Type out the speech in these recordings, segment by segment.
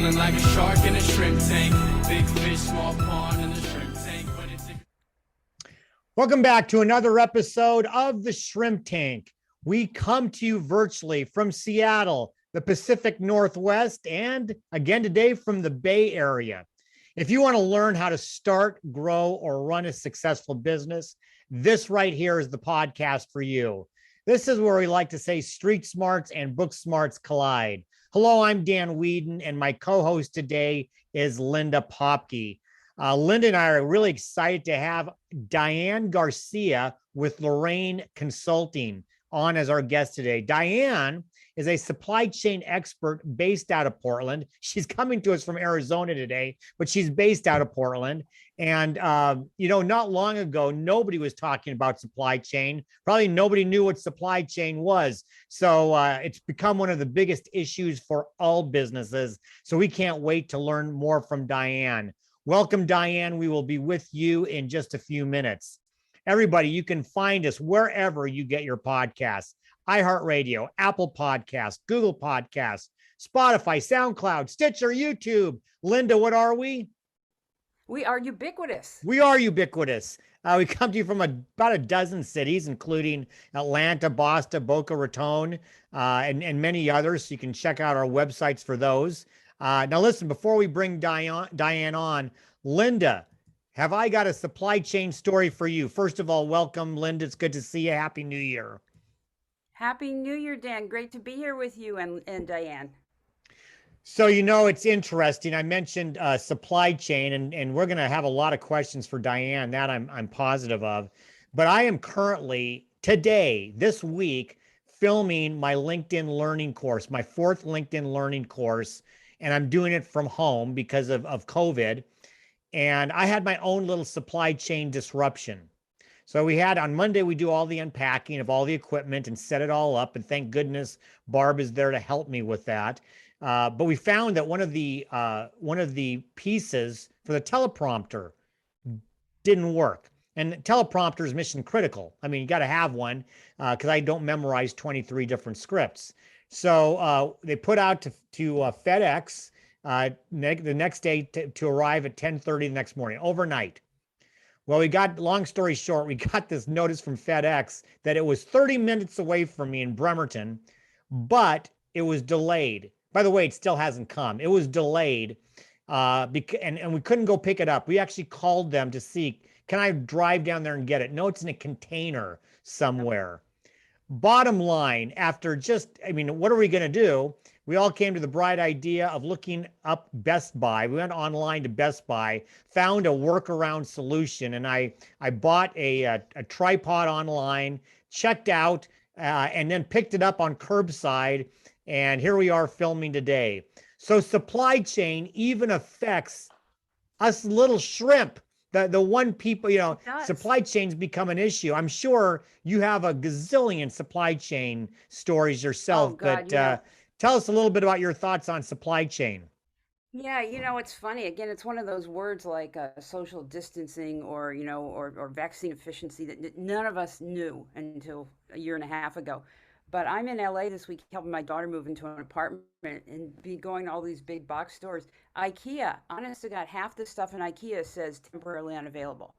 Feeling like a shark in a shrimp tank. Big fish, small pond in the shrimp tank. Welcome back to another episode of the Shrimp Tank. We come to you virtually from Seattle, the Pacific Northwest, and again today from the Bay Area. If you want to learn how to start, grow, or run a successful business, this right here is the podcast for you. This is where we like to say street smarts and book smarts collide. Hello, I'm Dan Whedon, and my co-host today is Linda Popke. Linda and I are really excited to have Diane Garcia with Lorraine Consulting on as our guest today. Diane is a supply chain expert based out of Portland. She's coming to us from Arizona today, but she's based out of Portland. And, not long ago, nobody was talking about supply chain. Probably nobody knew what supply chain was. So it's become one of the biggest issues for all businesses. So we can't wait to learn more from Diane. Welcome, Diane. We will be with you in just a few minutes. Everybody, you can find us wherever you get your podcasts: iHeartRadio, Apple Podcasts, Google Podcasts, Spotify, SoundCloud, Stitcher, YouTube. Linda, what are we? We are ubiquitous. We are ubiquitous. We come to you from about a dozen cities, including Atlanta, Boston, Boca Raton, and many others. So you can check out our websites for those. Now, listen, before we bring Diane on, Linda, have I got a supply chain story for you? First of all, welcome, Linda. It's good to see you. Happy New Year. Happy New Year, Dan. Great to be here with you and Diane. So, it's interesting. I mentioned supply chain, and we're going to have a lot of questions for Diane. That I'm positive of. But I am currently, this week, filming my LinkedIn learning course, my 4th LinkedIn learning course. And I'm doing it from home because of COVID. And I had my own little supply chain disruption. So on Monday, we do all the unpacking of all the equipment and set it all up. And thank goodness Barb is there to help me with that. But we found that one of the pieces for the teleprompter didn't work. And teleprompter is mission critical. I mean, you got to have one because I don't memorize 23 different scripts. So they put out to FedEx the next day to arrive at 10:30 the next morning, overnight. Well, long story short, we got this notice from FedEx that it was 30 minutes away from me in Bremerton, but it was delayed. By the way, it still hasn't come. It was delayed and we couldn't go pick it up. We actually called them to see, can I drive down there and get it? No, it's in a container somewhere. Bottom line, what are we going to do? We all came to the bright idea of looking up Best Buy. We went online to Best Buy, found a workaround solution, and I bought a tripod online, checked out, and then picked it up on curbside. And here we are filming today. So supply chain even affects us little shrimp. The one people, supply chains become an issue. I'm sure you have a gazillion supply chain stories yourself, but tell us a little bit about your thoughts on supply chain. Yeah, it's funny. Again, it's one of those words like social distancing or vaccine efficiency that none of us knew until a year and a half ago. But I'm in LA this week helping my daughter move into an apartment and be going to all these big box stores. IKEA, honest to God, half the stuff in IKEA says temporarily unavailable.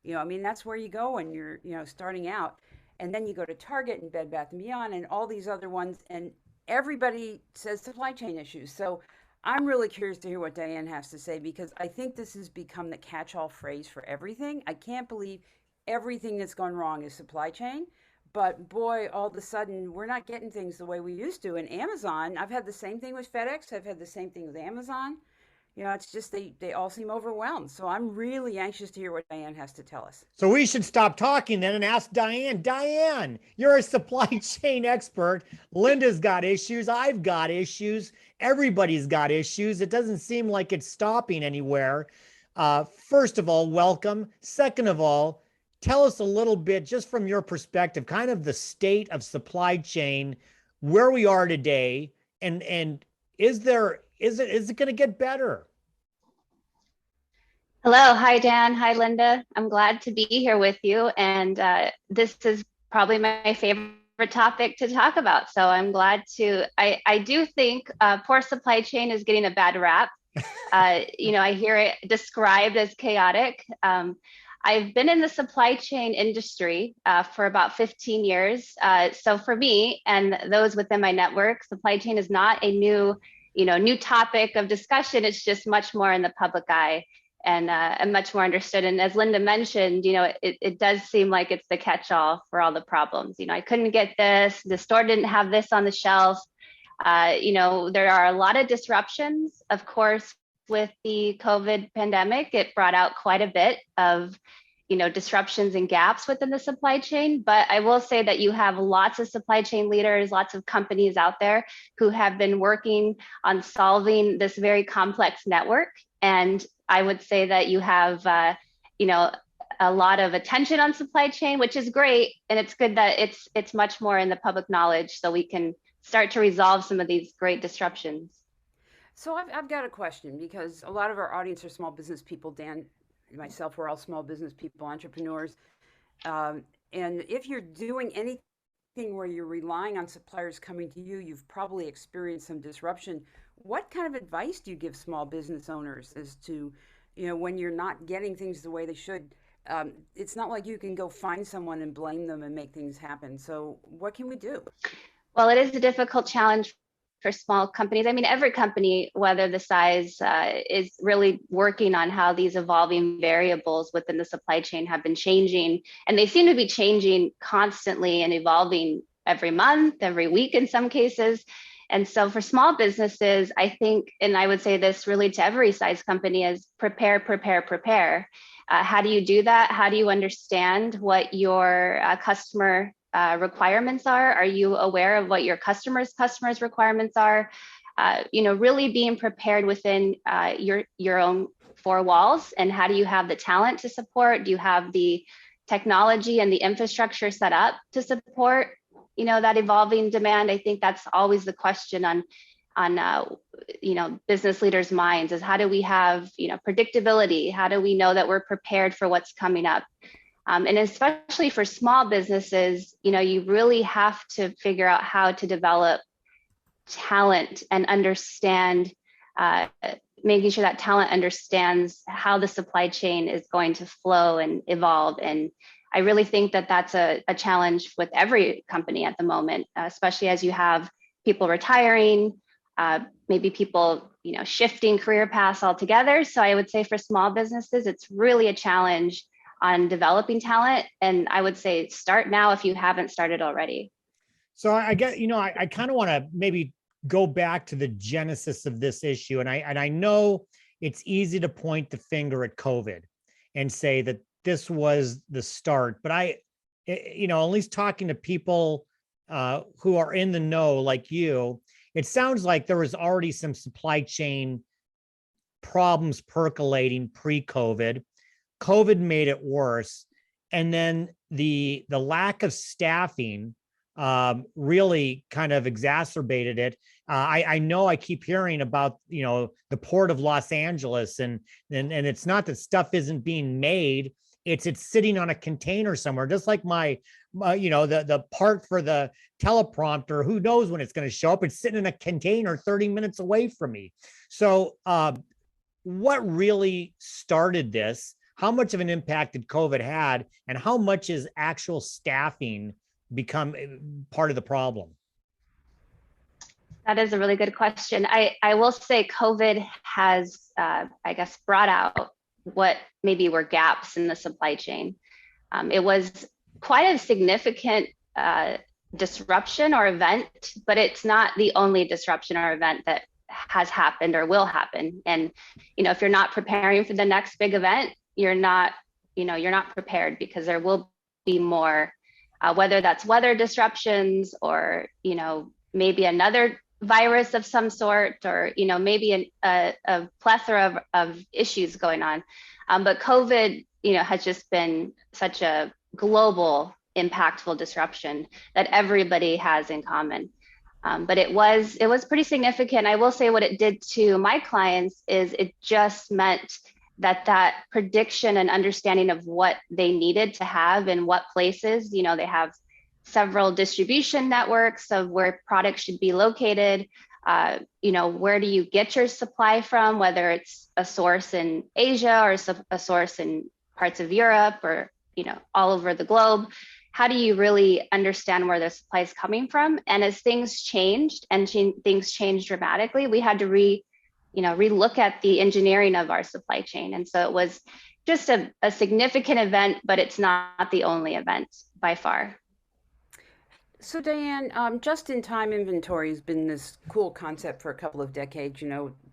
That's where you go when you're, starting out. And then you go to Target and Bed Bath & Beyond and all these other ones, and everybody says supply chain issues. So I'm really curious to hear what Diane has to say, because I think this has become the catch-all phrase for everything. I can't believe everything that's gone wrong is supply chain. But boy, all of a sudden, we're not getting things the way we used to. And Amazon, I've had the same thing with FedEx. I've had the same thing with Amazon. It's just they all seem overwhelmed. So I'm really anxious to hear what Diane has to tell us. So we should stop talking then and ask Diane. Diane, you're a supply chain expert. Linda's got issues. I've got issues. Everybody's got issues. It doesn't seem like it's stopping anywhere. First of all, welcome. Second of all, tell us a little bit, just from your perspective, kind of the state of supply chain, where we are today, and is it going to get better? Hello. Hi, Dan. Hi, Linda. I'm glad to be here with you. And this is probably my favorite favorite topic to talk about. So I'm glad to, I do think poor supply chain is getting a bad rap. I hear it described as chaotic. I've been in the supply chain industry for about 15 years. So for me and those within my network, supply chain is not a new topic of discussion. It's just much more in the public eye and much more understood. And as Linda mentioned, it does seem like it's the catch-all for all the problems. I couldn't get this, the store didn't have this on the shelf. There are a lot of disruptions, of course. With the COVID pandemic, it brought out quite a bit of, disruptions and gaps within the supply chain. But I will say that you have lots of supply chain leaders, lots of companies out there who have been working on solving this very complex network. And I would say that you have, a lot of attention on supply chain, which is great. And it's good that it's much more in the public knowledge so we can start to resolve some of these great disruptions. So I've got a question, because a lot of our audience are small business people. Dan, myself, we're all small business people, entrepreneurs. And if you're doing anything where you're relying on suppliers coming to you, you've probably experienced some disruption. What kind of advice do you give small business owners as to, when you're not getting things the way they should? It's not like you can go find someone and blame them and make things happen. So what can we do? Well, it is a difficult challenge for small companies. I mean, every company, whether the size, is really working on how these evolving variables within the supply chain have been changing. And they seem to be changing constantly and evolving every month, every week in some cases. And so for small businesses, I think, and I would say this really to every size company, is prepare, prepare, prepare. How do you do that? How do you understand what your customer requirements are? Are you aware of what your customers' requirements are? Really being prepared within your own four walls. And how do you have the talent to support? Do you have the technology and the infrastructure set up to support, that evolving demand? I think that's always the question on business leaders' minds, is how do we have, predictability? How do we know that we're prepared for what's coming up? And especially for small businesses, you really have to figure out how to develop talent and understand, making sure that talent understands how the supply chain is going to flow and evolve. And I really think that that's a challenge with every company at the moment, especially as you have people retiring, maybe people, shifting career paths altogether. So I would say for small businesses, it's really a challenge on developing talent. And I would say start now if you haven't started already. So I get, I kind of want to maybe go back to the genesis of this issue. And I know it's easy to point the finger at COVID and say that this was the start, but at least talking to people who are in the know like you, it sounds like there was already some supply chain problems percolating pre-COVID. COVID made it worse. And then the lack of staffing really kind of exacerbated it. I know I keep hearing about, the port of Los Angeles and it's not that stuff isn't being made. It's sitting on a container somewhere, just like the part for the teleprompter, who knows when it's going to show up. It's sitting in a container 30 minutes away from me. So what really started this? How much of an impact did COVID had, and how much is actual staffing become part of the problem? That is a really good question. I will say COVID has, brought out what maybe were gaps in the supply chain. It was quite a significant disruption or event, but it's not the only disruption or event that has happened or will happen. And, if you're not preparing for the next big event, you're not prepared, because there will be more, whether that's weather disruptions or, maybe another virus of some sort, or, maybe a plethora of issues going on. But COVID, has just been such a global impactful disruption that everybody has in common. But it was pretty significant. I will say what it did to my clients is it just meant that prediction and understanding of what they needed to have in what places, they have several distribution networks of where products should be located. Where do you get your supply from, whether it's a source in Asia or a source in parts of Europe or, all over the globe? How do you really understand where the supply is coming from? And as things changed and things changed dramatically, we had to relook at the engineering of our supply chain. And so it was just a significant event, but it's not the only event by far. So Diane, just-in-time inventory has been this cool concept for a couple of decades.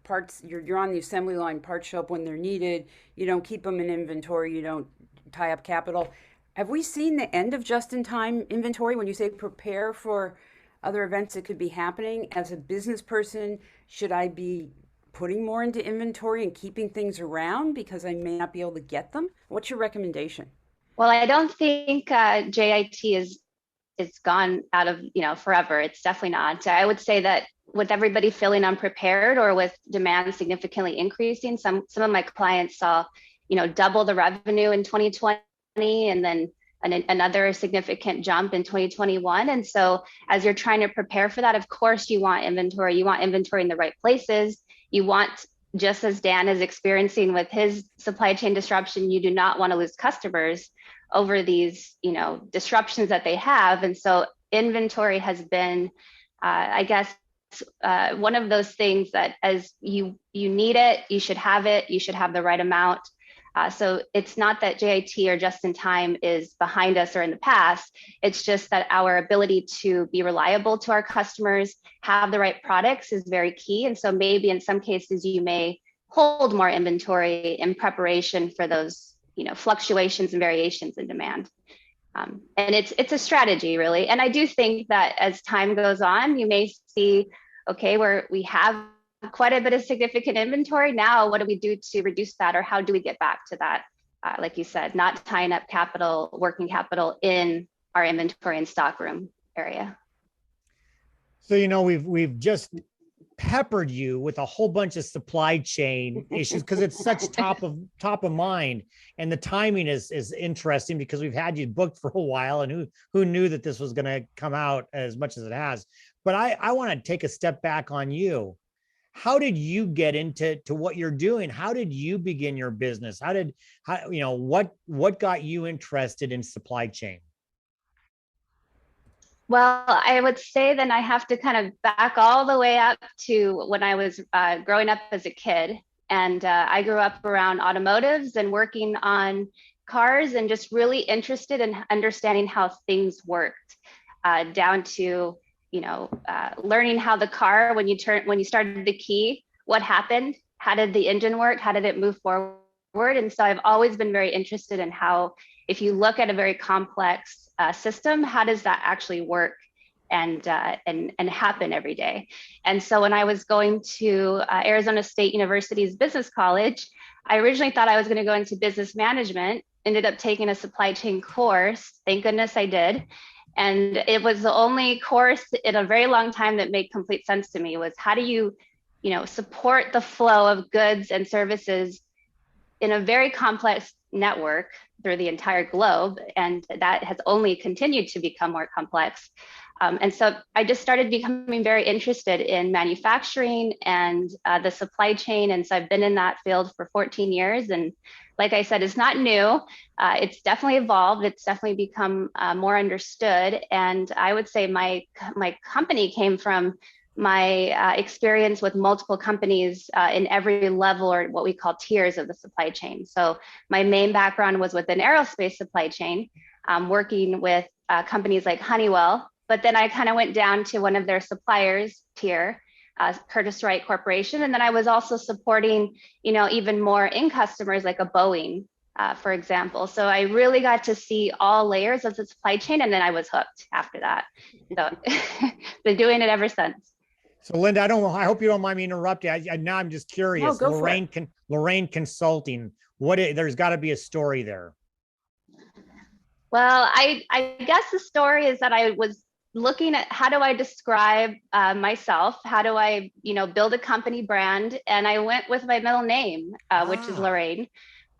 Parts, you're on the assembly line, parts show up when they're needed. You don't keep them in inventory. You don't tie up capital. Have we seen the end of just-in-time inventory? When you say prepare for other events that could be happening, as a business person, should I be putting more into inventory and keeping things around because I may not be able to get them? What's your recommendation? Well, I don't think JIT is gone out of forever. It's definitely not. I would say that with everybody feeling unprepared or with demand significantly increasing, some of my clients saw double the revenue in 2020 and then another significant jump in 2021. And so as you're trying to prepare for that, of course you want inventory. You want inventory in the right places. You want, just as Dan is experiencing with his supply chain disruption, you do not want to lose customers over these disruptions that they have. And so inventory has been, I guess, one of those things that as you need it, you should have the right amount. So it's not that JIT or just in time is behind us or in the past. It's just that our ability to be reliable to our customers, have the right products is very key. And so maybe in some cases you may hold more inventory in preparation for those fluctuations and variations in demand. And it's a strategy really. And I do think that as time goes on, you may see, okay, where we have quite a bit of significant inventory. Now, what do we do to reduce that? Or how do we get back to that? Like you said, not tying up working capital in our inventory and stockroom area. So, we've just peppered you with a whole bunch of supply chain issues because it's such top of mind, and the timing is interesting because we've had you booked for a while, and who knew that this was going to come out as much as it has. But I want to take a step back on you. How did you get into what you're doing? How did you begin your business? What got you interested in supply chain? Well, I would say then I have to kind of back all the way up to when I was growing up as a kid. And I grew up around automotives and working on cars and just really interested in understanding how things worked, down to learning how the car, when you started the key, what happened, how did the engine work, how did it move forward? And so I've always been very interested in how, if you look at a very complex system, how does that actually work and happen every day? And so when I was going to Arizona State University's business college, I originally thought I was going to go into business management, ended up taking a supply chain course. Thank goodness I did. And it was the only course in a very long time that made complete sense to me, was how do you, support the flow of goods and services in a very complex network through the entire globe. And that has only continued to become more complex. And so I just started becoming very interested in manufacturing and the supply chain. And so I've been in that field for 14 years. And like I said, it's not new. It's definitely evolved. It's definitely become more understood. And I would say my company came from my experience with multiple companies in every level, or what we call tiers of the supply chain. So my main background was within aerospace supply chain, working with companies like Honeywell. But then I kind of went down to one of their suppliers tier, Curtiss-Wright Corporation. And then I was also supporting, even more in customers like a Boeing, for example. So I really got to see all layers of the supply chain, and then I was hooked after that. So been doing it ever since. So Linda, I hope you don't mind me interrupting. Now I'm just curious. No, go for it. Lorraine Consulting, there's got to be a story there. Well, I guess the story is that I was looking at how do I describe myself? How do I, build a company brand? And I went with my middle name, which is Lorraine.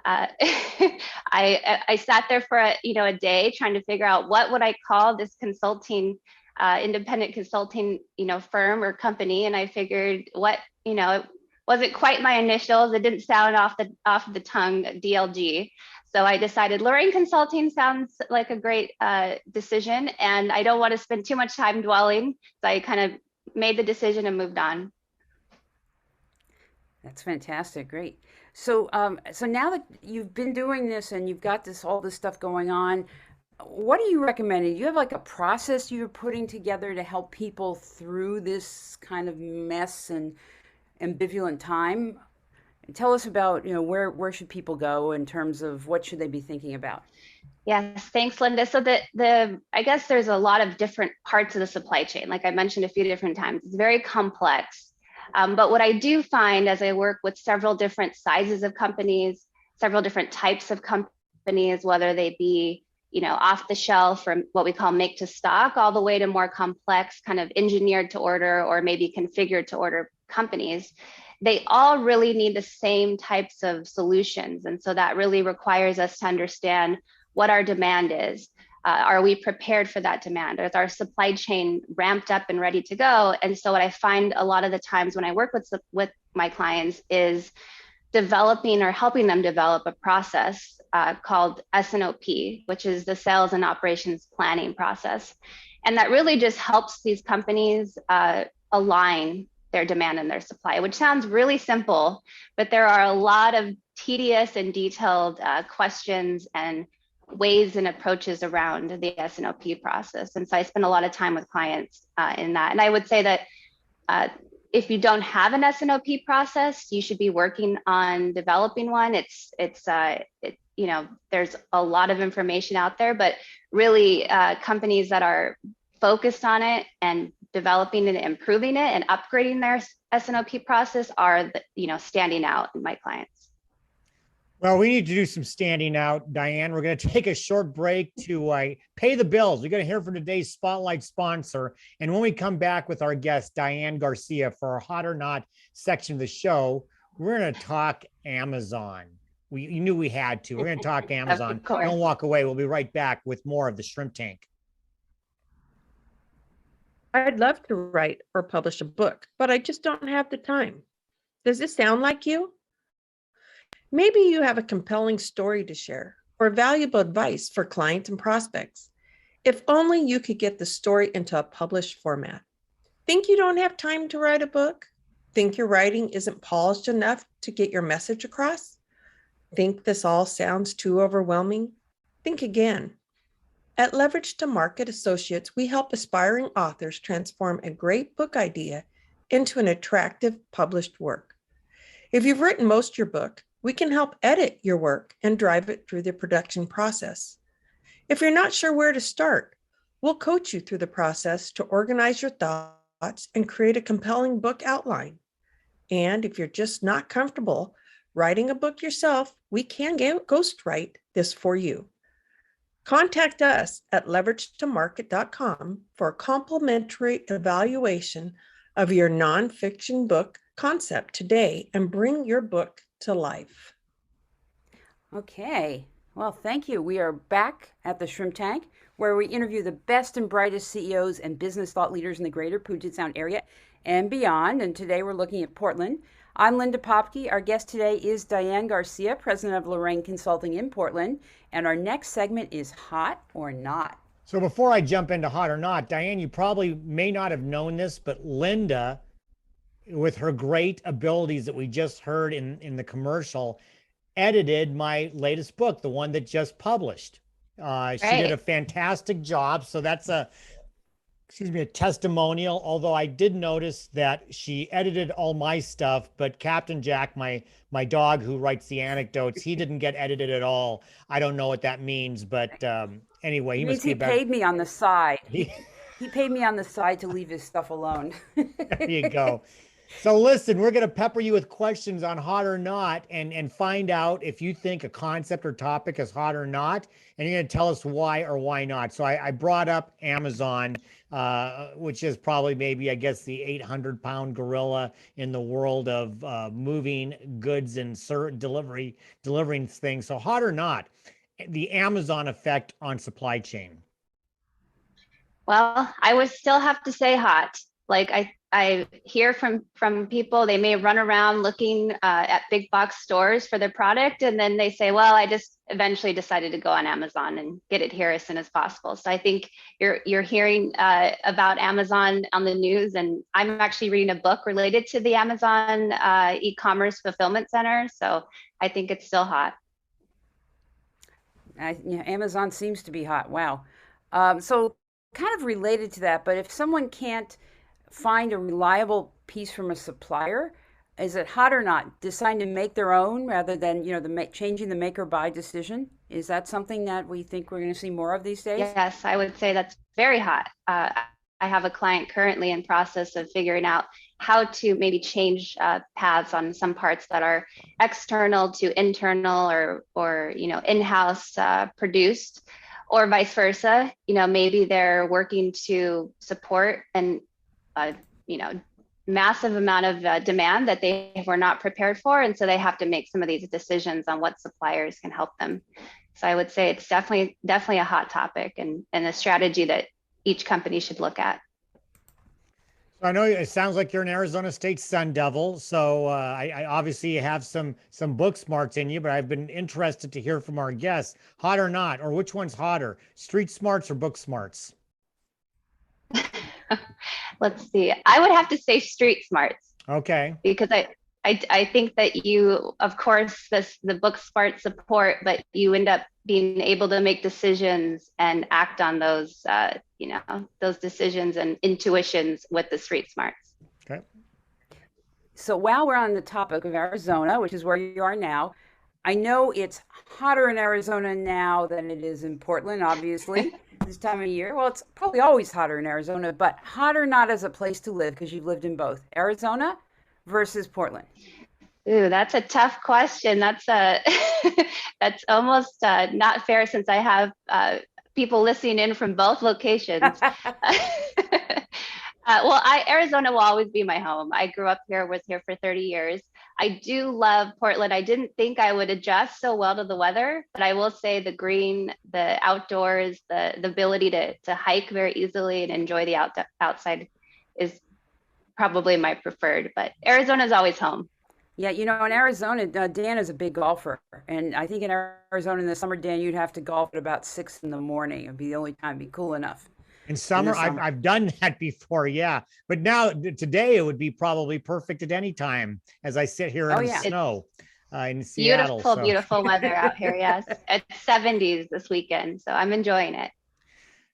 I sat there for a day trying to figure out what would I call this consulting, independent consulting, firm or company. And I figured it wasn't quite my initials. It didn't sound off the tongue, DLG. So I decided Lorraine Consulting sounds like a great decision, and I don't want to spend too much time dwelling. So I kind of made the decision and moved on. That's fantastic. Great. So, so now that you've been doing this and you've got all this stuff going on, what are you recommending? Do you have like a process you're putting together to help people through this kind of mess and ambivalent time? Tell us about, where should people go in terms of what should they be thinking about? Yes, thanks, Linda. So I guess there's a lot of different parts of the supply chain. Like I mentioned a few different times, it's very complex. But what I do find as I work with several different sizes of companies, several different types of companies, whether they be, off the shelf from what we call make to stock, all the way to more complex kind of engineered to order or maybe configured to order companies, they all really need the same types of solutions. And so that really requires us to understand what our demand is. Are we prepared for that demand? Is our supply chain ramped up and ready to go? And so what I find a lot of the times when I work with my clients is developing or helping them develop a process called S&OP, which is the sales and operations planning process. And that really just helps these companies align their demand and their supply, which sounds really simple, but there are a lot of tedious and detailed questions and ways and approaches around the S&OP process. And so I spend a lot of time with clients in that. And I would say that if you don't have an S&OP process, you should be working on developing one. There's a lot of information out there, but really companies that are focused on it and developing and improving it and upgrading their S&OP process are standing out in my clients. Well, we need to do some standing out, Diane. We're going to take a short break to pay the bills. We're going to hear from today's Spotlight sponsor. And when we come back with our guest, Diane Garcia, for our Hot or Not section of the show, we're going to talk Amazon. You knew we had to. We're going to talk Amazon. Don't walk away. We'll be right back with more of the Shrimp Tank. I'd love to write or publish a book, but I just don't have the time. Does this sound like you? Maybe you have a compelling story to share or valuable advice for clients and prospects. If only you could get the story into a published format. Think you don't have time to write a book? Think your writing isn't polished enough to get your message across? Think this all sounds too overwhelming? Think again. At Leverage to Market Associates, we help aspiring authors transform a great book idea into an attractive published work. If you've written most of your book, we can help edit your work and drive it through the production process. If you're not sure where to start, we'll coach you through the process to organize your thoughts and create a compelling book outline. And if you're just not comfortable writing a book yourself, we can ghostwrite this for you. Contact us at leveragetomarket.com for a complimentary evaluation of your nonfiction book concept today and bring your book to life. Okay. Well, thank you. We are back at the Shrimp Tank, where we interview the best and brightest CEOs and business thought leaders in the greater Puget Sound area and beyond. And today we're looking at Portland. I'm Linda Popke. Our guest today is Diane Garcia, president of Lorraine Consulting in Portland. And our next segment is Hot or Not. So before I jump into Hot or Not, Diane, you probably may not have known this, but Linda, with her great abilities that we just heard in the commercial, edited my latest book, the one that just published. She did a fantastic job. So that's a testimonial, although I did notice that she edited all my stuff, but Captain Jack, my dog who writes the anecdotes, he didn't get edited at all. I don't know what that means, but anyway, he paid me on the side. He paid me on the side to leave his stuff alone. There you go. So listen, we're going to pepper you with questions on hot or not, and find out if you think a concept or topic is hot or not, and you're going to tell us why or why not. So I brought up Amazon, which is probably maybe, I guess, the 800-pound gorilla in the world of moving goods and delivering things. So hot or not, the Amazon effect on supply chain. Well, I would still have to say hot. Like I hear from people, they may run around looking at big box stores for their product, and then they say, "Well, I just eventually decided to go on Amazon and get it here as soon as possible." So I think you're hearing about Amazon on the news, and I'm actually reading a book related to the Amazon e-commerce fulfillment center. So I think it's still hot. Yeah, Amazon seems to be hot. Wow. So kind of related to that, but if someone can't find a reliable piece from a supplier, is it hot or not? Deciding to make their own rather than, changing the make or buy decision. Is that something that we think we're going to see more of these days? Yes, I would say that's very hot. I have a client currently in process of figuring out how to maybe change paths on some parts that are external to internal or in-house produced, or vice versa. Maybe they're working to support and massive amount of demand that they were not prepared for, and so they have to make some of these decisions on what suppliers can help them. So I would say it's definitely a hot topic and a strategy that each company should look at. I know it sounds like you're an Arizona State Sun Devil, so I obviously have some book smarts in you, but I've been interested to hear from our guests, hot or not, or which one's hotter, street smarts or book smarts? Let's see. I would have to say street smarts. Okay. Because I think that you, of course, the book smart support, but you end up being able to make decisions and act on those, those decisions and intuitions with the street smarts. Okay. So while we're on the topic of Arizona, which is where you are now, I know it's hotter in Arizona now than it is in Portland, obviously, this time of year. Well, it's probably always hotter in Arizona, but hotter not as a place to live because you've lived in both. Arizona versus Portland. Ooh, that's a tough question. That's that's almost not fair since I have people listening in from both locations. Arizona will always be my home. I grew up here, was here for 30 years. I do love Portland. I didn't think I would adjust so well to the weather, but I will say the green, the outdoors, the ability to hike very easily and enjoy the outside is probably my preferred, but Arizona is always home. Yeah, in Arizona, Dan is a big golfer. And I think in Arizona in the summer, Dan, you'd have to golf at about 6 a.m. It'd be the only time, it'd be cool enough. In summer, I've done that before, yeah. But now, today, it would be probably perfect at any time as I sit here in the snow in Seattle. Beautiful weather out here, yes. It's 70s this weekend, so I'm enjoying it.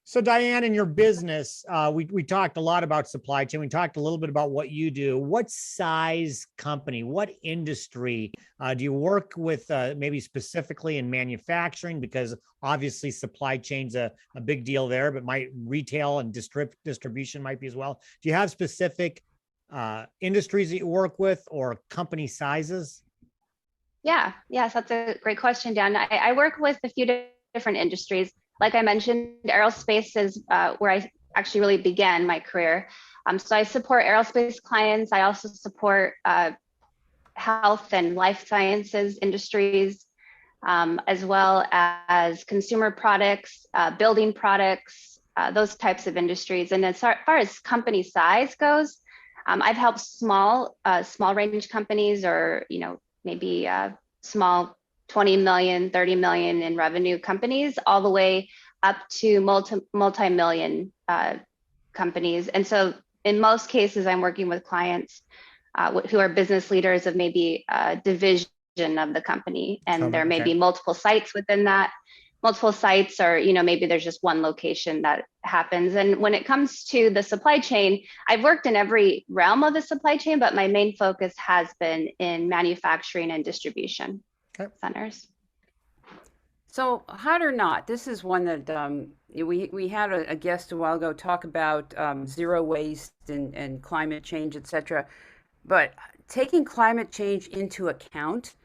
So Diane, in your business, we talked a lot about supply chain. We talked a little bit about what you do. What size company, what industry do you work with maybe specifically in manufacturing? Because obviously supply chain's a big deal there, but retail and distribution might be as well. Do you have specific industries that you work with or company sizes? Yes, that's a great question, Dan. I work with a few different industries. Like I mentioned, aerospace is where I actually really began my career. So I support aerospace clients. I also support health and life sciences industries, as well as consumer products, building products, those types of industries. And as far as company size goes, I've helped small range companies, or maybe small 20 million, 30 million in revenue companies, all the way up to multi-million companies. And so in most cases, I'm working with clients who are business leaders of maybe a division of the company. And there may be multiple sites within that, multiple sites, or maybe there's just one location that happens. And when it comes to the supply chain, I've worked in every realm of the supply chain, but my main focus has been in manufacturing and distribution centers. So hot or not, this is one that we had a guest a while ago talk about zero waste and climate change, etc. but taking climate change into account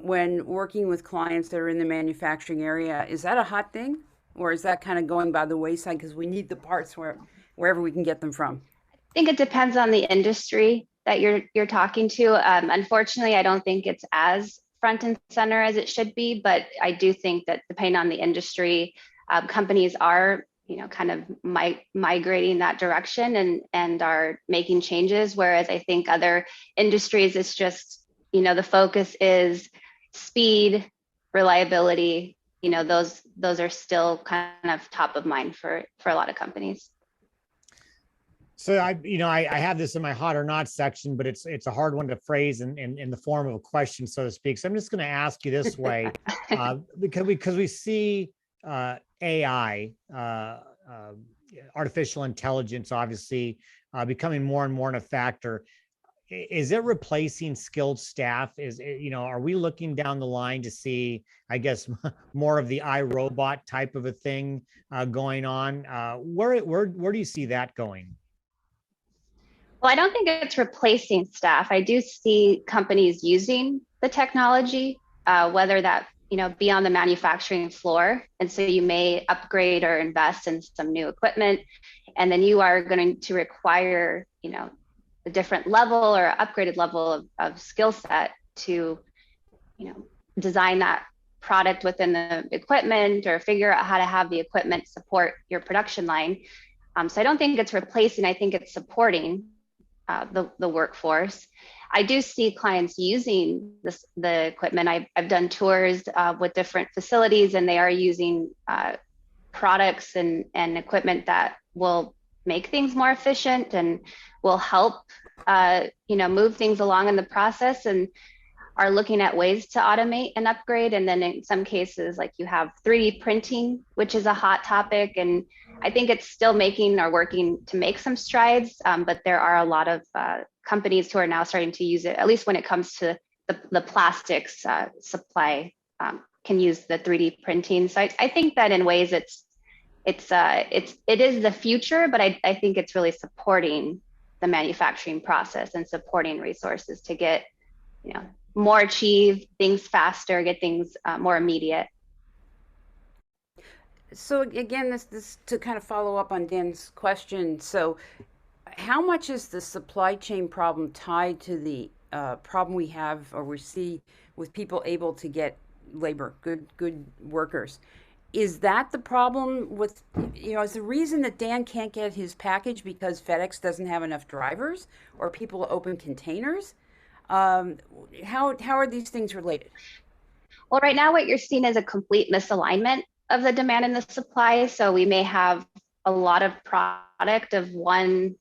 when working with clients that are in the manufacturing area, is that a hot thing? Or is that kind of going by the wayside because we need the parts wherever we can get them from? I think it depends on the industry that you're talking to. Unfortunately, I don't think it's as front and center as it should be, but I do think that depending on the industry, companies are, kind of migrating that direction and are making changes. Whereas I think other industries, it's just, the focus is speed, reliability. Those are still kind of top of mind for a lot of companies. So I have this in my hot or not section, but it's a hard one to phrase in the form of a question, so to speak. So I'm just going to ask you this way, because we see AI, artificial intelligence, obviously becoming more and more in a factor. Is it replacing skilled staff? Are we looking down the line to see, I guess, more of the iRobot type of a thing going on? Where do you see that going? Well, I don't think it's replacing staff. I do see companies using the technology, whether that, be on the manufacturing floor. And so you may upgrade or invest in some new equipment, and then you are going to require, a different level or upgraded level of skill set to, design that product within the equipment or figure out how to have the equipment support your production line. So I don't think it's replacing, I think it's supporting the workforce. I do see clients using the equipment. I've done tours with different facilities, and they are using products and equipment that will make things more efficient and will help move things along in the process, and are looking at ways to automate and upgrade. And then in some cases, like you have 3D printing, which is a hot topic. And I think it's still making or working to make some strides, but there are a lot of companies who are now starting to use it, at least when it comes to the plastics supply, can use the 3D printing. So I think that in ways it is the future, but I think it's really supporting the manufacturing process and supporting resources to get, more achieved, things faster, get things more immediate. So again, this to kind of follow up on Dan's question. So how much is the supply chain problem tied to the problem we have or we see with people able to get labor, good workers? Is that the problem with, is the reason that Dan can't get his package because FedEx doesn't have enough drivers or people open containers? How are these things related? Well, right now what you're seeing is a complete misalignment of the demand and the supply. So we may have a lot of product of one,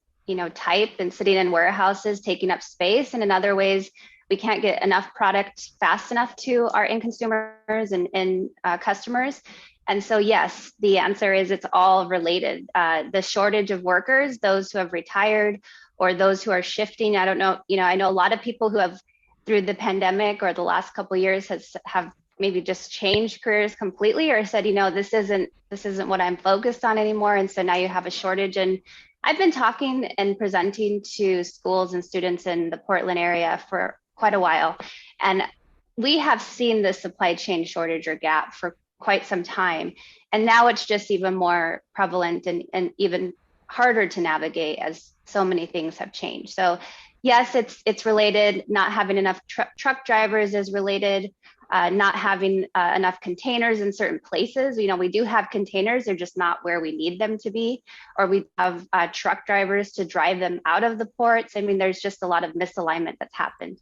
type and sitting in warehouses taking up space. And in other ways, we can't get enough product fast enough to our end consumers and customers. And so, yes, the answer is it's all related. The shortage of workers, those who have retired or those who are shifting. I don't know, I know a lot of people who have through the pandemic or the last couple of years have maybe just changed careers completely or said, this isn't what I'm focused on anymore. And so now you have a shortage. And I've been talking and presenting to schools and students in the Portland area for quite a while. And we have seen the supply chain shortage or gap for quite some time. And now it's just even more prevalent and even harder to navigate as so many things have changed. So yes, it's related. Not having enough truck drivers is related. Not having enough containers in certain places. We do have containers, they're just not where we need them to be. Or we have truck drivers to drive them out of the ports. I mean, there's just a lot of misalignment that's happened.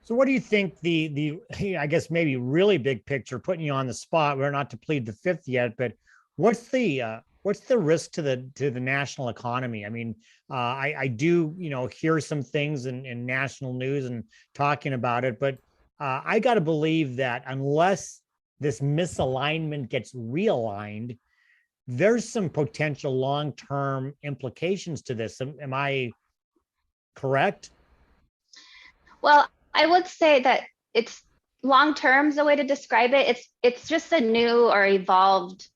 So what do you think the I guess maybe really big picture, putting you on the spot, we're not to plead the fifth yet, but what's the risk to the national economy? I mean, I do, hear some things in national news and talking about it, but I got to believe that unless this misalignment gets realigned, there's some potential long-term implications to this. Am I correct? Well, I would say that it's long-term is a way to describe it. It's just a new or evolved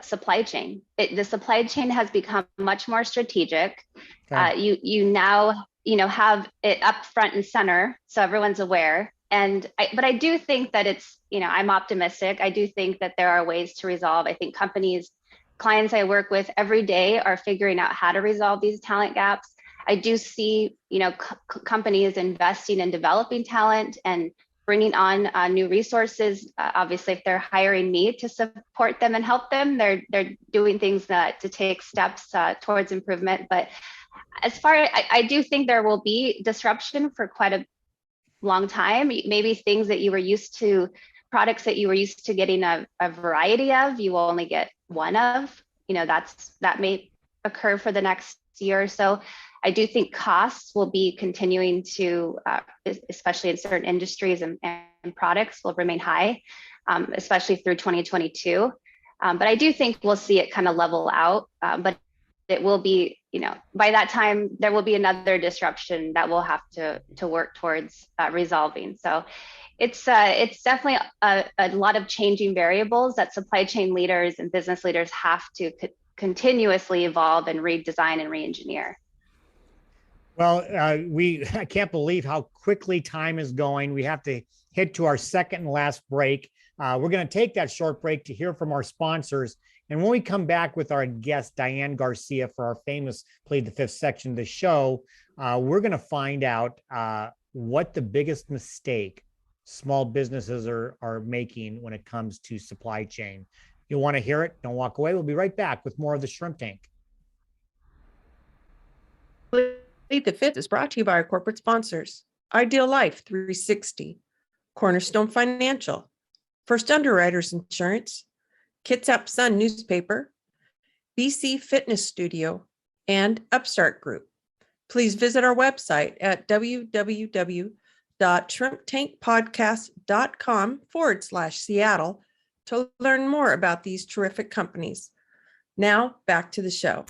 supply chain. The supply chain has become much more strategic. Okay. You now have it up front and center so everyone's aware. But I do think that it's, I'm optimistic. I do think that there are ways to resolve. I think clients I work with every day are figuring out how to resolve these talent gaps. I do see, companies investing in developing talent and bringing on new resources. Obviously, if they're hiring me to support them and help them, they're doing things to take steps towards improvement. But as far as I do think there will be disruption for quite a long time. Maybe things that you were used to, products that you were used to getting a variety of, you will only get one of. That may occur for the next year or so. I do think costs will be continuing to, especially in certain industries and products, will remain high, especially through 2022. But I do think we'll see it kind of level out. But it will be, by that time, there will be another disruption that we'll have to work towards resolving. So it's definitely a lot of changing variables that supply chain leaders and business leaders have to continuously evolve and redesign and re-engineer. Well, I can't believe how quickly time is going. We have to head to our second and last break. We're going to take that short break to hear from our sponsors. And when we come back with our guest, Diane Garcia, for our famous Plead the Fifth section of the show, we're going to find out what the biggest mistake small businesses are making when it comes to supply chain. You'll want to hear it. Don't walk away. We'll be right back with more of the Shrimp Tank. Plead the Fifth is brought to you by our corporate sponsors: Ideal Life 360, Cornerstone Financial, First Underwriters Insurance, Kitsap Sun Newspaper, BC Fitness Studio, and Upstart Group. Please visit our website at www.shrimptankpodcast.com/Seattle to learn more about these terrific companies. Now, back to the show.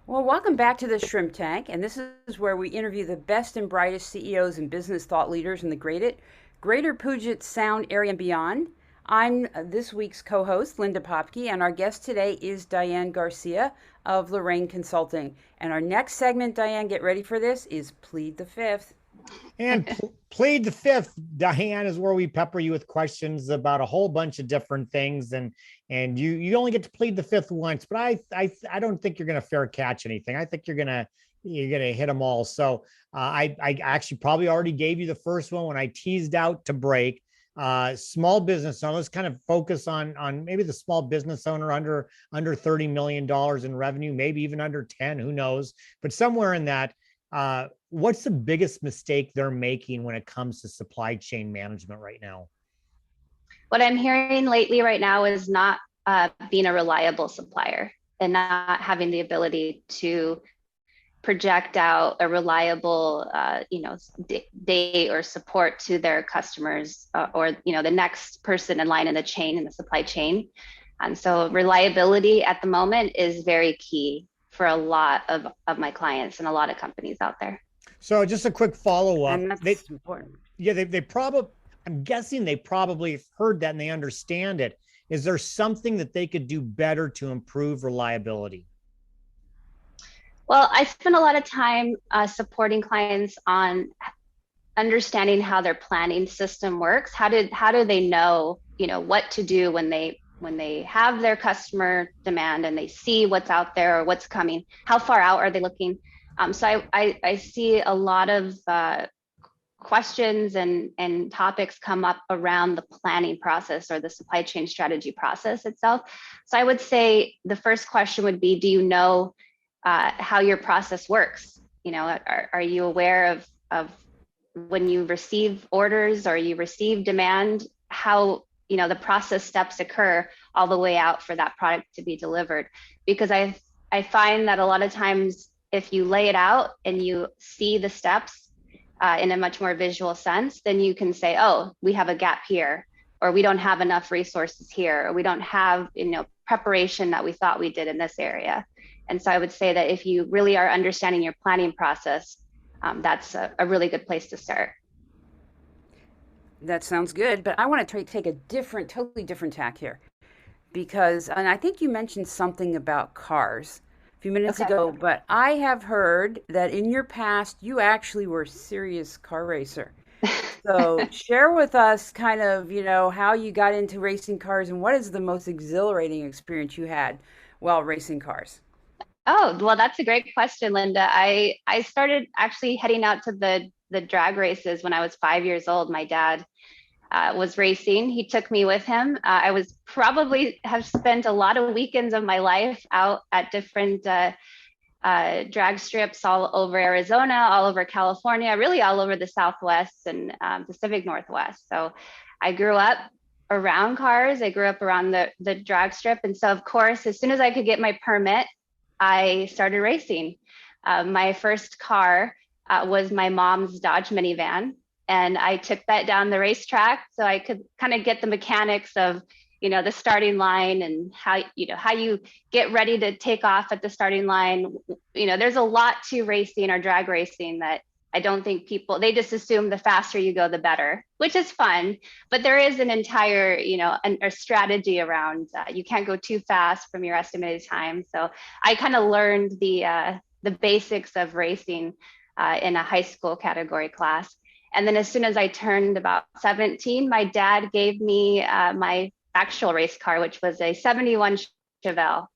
Well, welcome back to the Shrimp Tank, and this is where we interview the best and brightest CEOs and business thought leaders in the Greater Puget Sound area and beyond. I'm this week's co-host, Linda Popke, and our guest today is Diane Garcia of Lorraine Consulting. And our next segment, Diane, get ready for this, is Plead the Fifth. And Plead the Fifth, Diane, is where we pepper you with questions about a whole bunch of different things, and you only get to plead the fifth once. But I don't think you're going to fair catch anything. I think you're gonna hit them all. So I actually probably already gave you the first one when I teased out to break. Small business owner. Let's kind of focus on maybe the small business owner under $30 million in revenue, maybe even under 10. Who knows? But somewhere in that. What's the biggest mistake they're making when it comes to supply chain management right now? What I'm hearing lately right now is not being a reliable supplier and not having the ability to project out a reliable, date or support to their customers or the next person in line in the chain, in the supply chain. And so reliability at the moment is very key for a lot of my clients and a lot of companies out there. So just a quick follow-up. And that's important. Yeah, they probably, I'm guessing they probably heard that and they understand it. Is there something that they could do better to improve reliability? Well, I spend a lot of time supporting clients on understanding how their planning system works. How do they know, what to do when they have their customer demand and they see what's out there or what's coming? How far out are they looking? So I see a lot of questions and topics come up around the planning process or the supply chain strategy process itself. So I would say the first question would be, do you know how your process works? Are you aware of when you receive orders or you receive demand, how the process steps occur all the way out for that product to be delivered? Because I find that a lot of times if you lay it out and you see the steps in a much more visual sense, then you can say, oh, we have a gap here, or we don't have enough resources here, or we don't have preparation that we thought we did in this area. And so I would say that if you really are understanding your planning process, that's a really good place to start. That sounds good, but I want to take a totally different tack here, because, and I think you mentioned something about cars, few minutes Okay. ago, but I have heard that in your past you actually were a serious car racer. So share with us kind of, how you got into racing cars and what is the most exhilarating experience you had while racing cars? Oh, well, that's a great question, Linda. I started actually heading out to the drag races when I was 5 years old. My dad was racing. He took me with him. I was probably have spent a lot of weekends of my life out at different drag strips all over Arizona, all over California, really all over the Southwest and Pacific Northwest. So I grew up around cars. I grew up around the drag strip. And so, of course, as soon as I could get my permit, I started racing. My first car was my mom's Dodge minivan. And I took that down the racetrack so I could kind of get the mechanics of, the starting line and how you get ready to take off at the starting line. There's a lot to racing or drag racing that I don't think they just assume the faster you go, the better, which is fun. But there is an entire, a strategy around you can't go too fast from your estimated time. So I kind of learned the basics of racing in a high school category class. And then as soon as I turned about 17, my dad gave me my actual race car, which was a 71 Chevelle.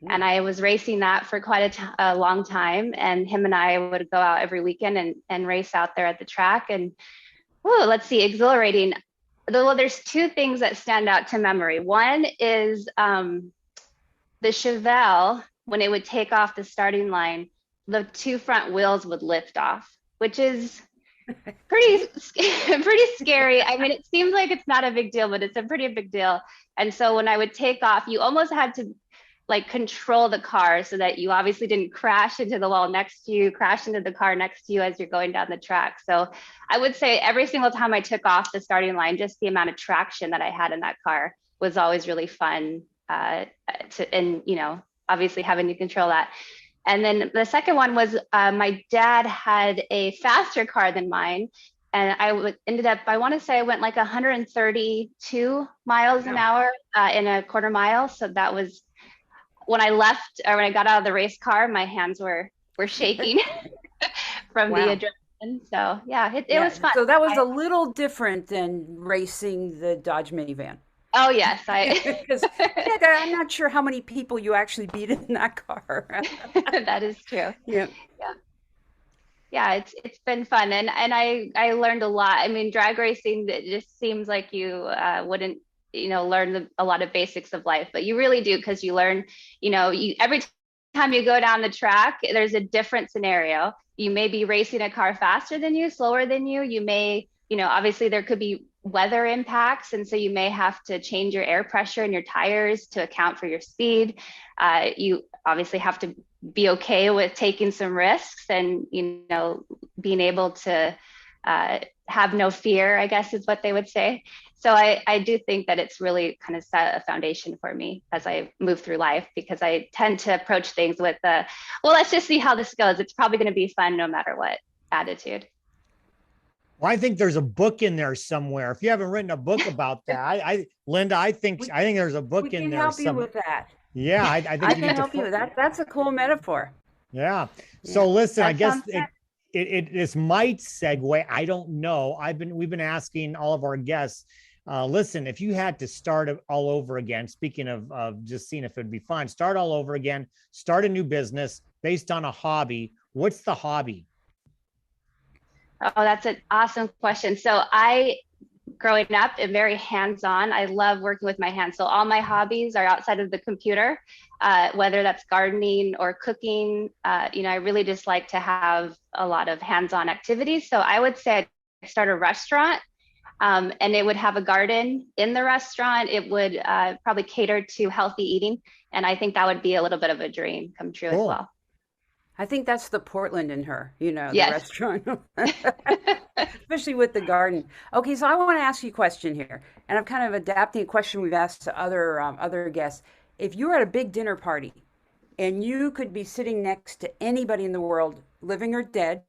And I was racing that for quite a long time. And him and I would go out every weekend and race out there at the track. And let's see, exhilarating. Well, there's two things that stand out to memory. One is the Chevelle, when it would take off the starting line, the two front wheels would lift off, which is pretty scary. I mean, it seems like it's not a big deal, but it's a pretty big deal. And so when I would take off, you almost had to control the car so that you obviously didn't crash into the wall next to you, crash into the car next to you as you're going down the track. So I would say every single time I took off the starting line, just the amount of traction that I had in that car was always really fun. Obviously having to control that. And then the second one was my dad had a faster car than mine. And I want to say I went 132 miles an hour in a quarter mile. So that was when I left, or when I got out of the race car, my hands were shaking from the adrenaline. So yeah, it was fun. So that was a little different than racing the Dodge minivan. Oh yes, because I'm not sure how many people you actually beat in that car. That is true. Yeah. It's been fun, and I learned a lot. I mean, drag racing, it just seems like you wouldn't learn a lot of basics of life, but you really do, because you learn every time you go down the track, there's a different scenario. You may be racing a car faster than you, slower than you. You may obviously there could be weather impacts, and so you may have to change your air pressure in your tires to account for your speed. You obviously have to be okay with taking some risks and being able to have no fear, I guess is what they would say. So I do think that it's really kind of set a foundation for me as I move through life, because I tend to approach things with let's just see how this goes. It's probably going to be fun no matter what attitude. Well, I think there's a book in there somewhere. If you haven't written a book about that, Linda, I think there's a book in there. We can help you with that. Yeah, I think I can help you with that. That's a cool metaphor. Yeah. So listen, I guess it might segue. I don't know. We've been asking all of our guests. Listen, if you had to start all over again, speaking of just seeing if it'd be fun, start all over again, start a new business based on a hobby. What's the hobby? Oh, that's an awesome question. So growing up, am very hands-on. I love working with my hands. So all my hobbies are outside of the computer, whether that's gardening or cooking. I really just like to have a lot of hands-on activities. So I would say I'd start a restaurant, and it would have a garden in the restaurant. It would probably cater to healthy eating. And I think that would be a little bit of a dream come true as well. I think that's the Portland in her, the Yes. restaurant, especially with the garden. Okay, so I want to ask you a question here, and I'm kind of adapting a question we've asked to other guests. If you were at a big dinner party and you could be sitting next to anybody in the world, living or dead,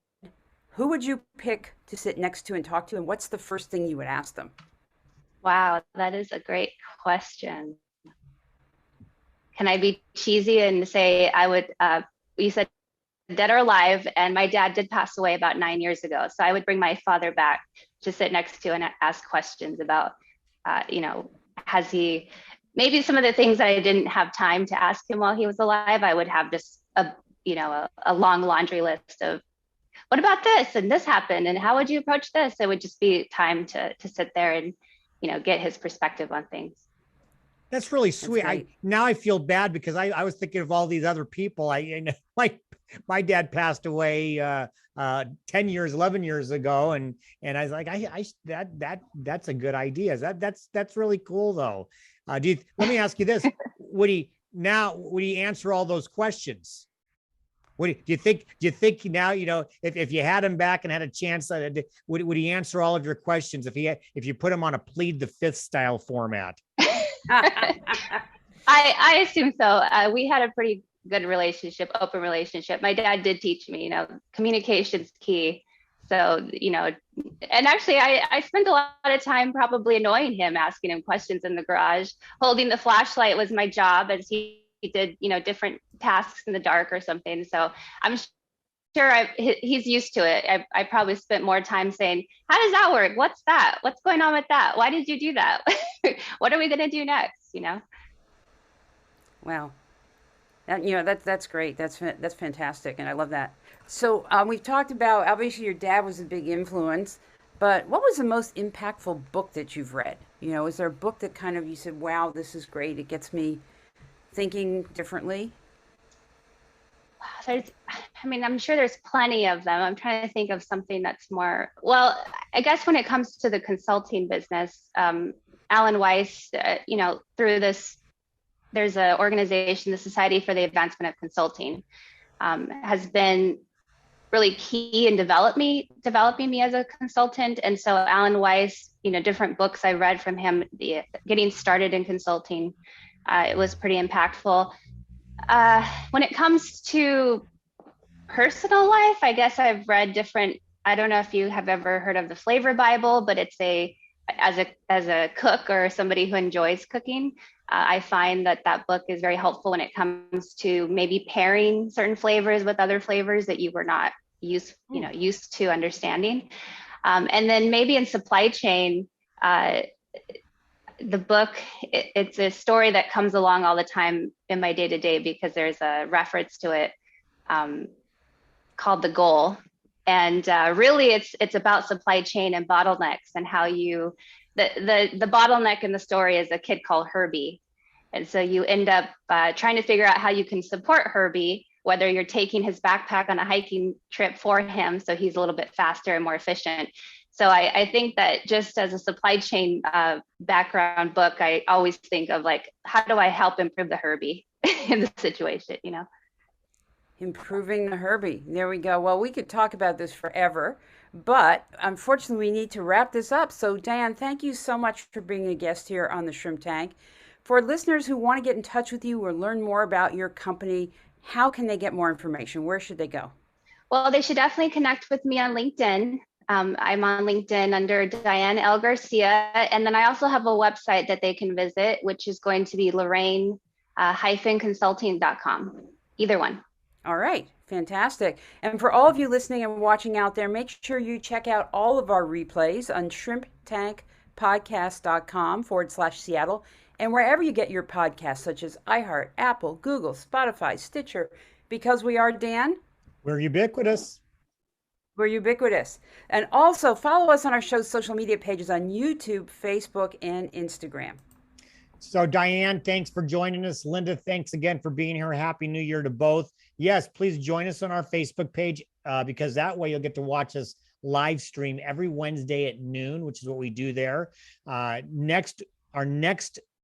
who would you pick to sit next to and talk to, and what's the first thing you would ask them? Wow, that is a great question. can I be cheesy and say I would, you said dead or alive, and my dad did pass away about 9 years ago. So I would bring my father back to sit next to and ask questions about, has he, maybe some of the things that I didn't have time to ask him while he was alive, I would have just a long laundry list of, what about this? And this happened. And how would you approach this? It would just be time to sit there and, get his perspective on things. That's really sweet. Now I feel bad because I was thinking of all these other people. My dad passed away 10 years, 11 years ago. And I was like, that's a good idea. That's really cool though. Let me ask you this. Would he answer all those questions? Do you think now, if you had him back and had a chance, would he answer all of your questions if you put him on a plead the fifth style format? I assume so. We had a pretty good relationship, open relationship. My dad did teach me, communication's key. So, and actually I spent a lot of time probably annoying him, asking him questions in the garage. Holding the flashlight was my job as he did, different tasks in the dark or something. So I'm sure he's used to it. I probably spent more time saying, how does that work? What's that? What's going on with that? Why did you do that? What are we going to do next? Wow. That's great. That's fantastic. And I love that. So we've talked about, obviously your dad was a big influence, but what was the most impactful book that you've read? Is there a book that kind of, you said, wow, this is great. It gets me thinking differently? I'm sure there's plenty of them. I'm trying to think of something that's more, well, I guess when it comes to the consulting business, Alan Weiss, through this, there's an organization, the Society for the Advancement of Consulting, has been really key in developing me as a consultant. And so Alan Weiss, different books I read from him, getting started in consulting, it was pretty impactful. When it comes to personal life, I guess I've read different, I don't know if you have ever heard of the Flavor Bible, but it's as a cook or somebody who enjoys cooking, I find that book is very helpful when it comes to maybe pairing certain flavors with other flavors that you were not used to understanding. And then maybe in supply chain, the book, it's a story that comes along all the time in my day-to-day because there's a reference to it called The Goal. And really it's about supply chain and bottlenecks and how the bottleneck in the story is a kid called Herbie. And so you end up trying to figure out how you can support Herbie, whether you're taking his backpack on a hiking trip for him so he's a little bit faster and more efficient. So I think that just as a supply chain background book, I always think of how do I help improve the Herbie in the situation, Improving the Herbie. There we go. Well, we could talk about this forever, but unfortunately we need to wrap this up. So Diane, thank you so much for being a guest here on the Shrimp Tank. For listeners who want to get in touch with you or learn more about your company, how can they get more information? Where should they go? Well, they should definitely connect with me on LinkedIn. I'm on LinkedIn under Diane L. Garcia. And then I also have a website that they can visit, which is going to be Lorraine-consulting.com. Either one. All right. Fantastic. And for all of you listening and watching out there, make sure you check out all of our replays on shrimptankpodcast.com/Seattle and wherever you get your podcasts, such as iHeart, Apple, Google, Spotify, Stitcher, because we are, Dan? We're ubiquitous. We're ubiquitous. And also follow us on our show's social media pages on YouTube, Facebook, and Instagram. So Diane, thanks for joining us. Linda, thanks again for being here. Happy New Year to both. Yes, please join us on our Facebook page because that way you'll get to watch us live stream every Wednesday at noon, which is what we do there. Our next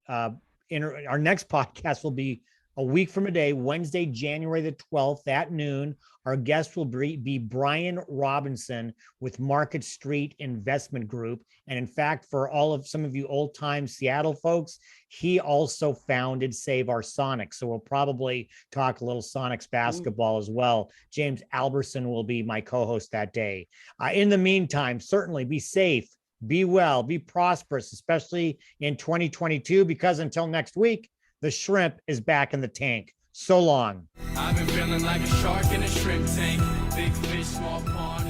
podcast will be a week from today, Wednesday, January the 12th at noon. Our guest will be Brian Robinson with Market Street Investment Group. And in fact, for some of you old time Seattle folks, he also founded Save Our Sonics. So we'll probably talk a little Sonics basketball as well. James Alberson will be my co-host that day. In the meantime, certainly be safe, be well, be prosperous, especially in 2022, because until next week, The shrimp is back in the tank. So long. I've been feeling like a shark in a shrimp tank. Big fish, small pond.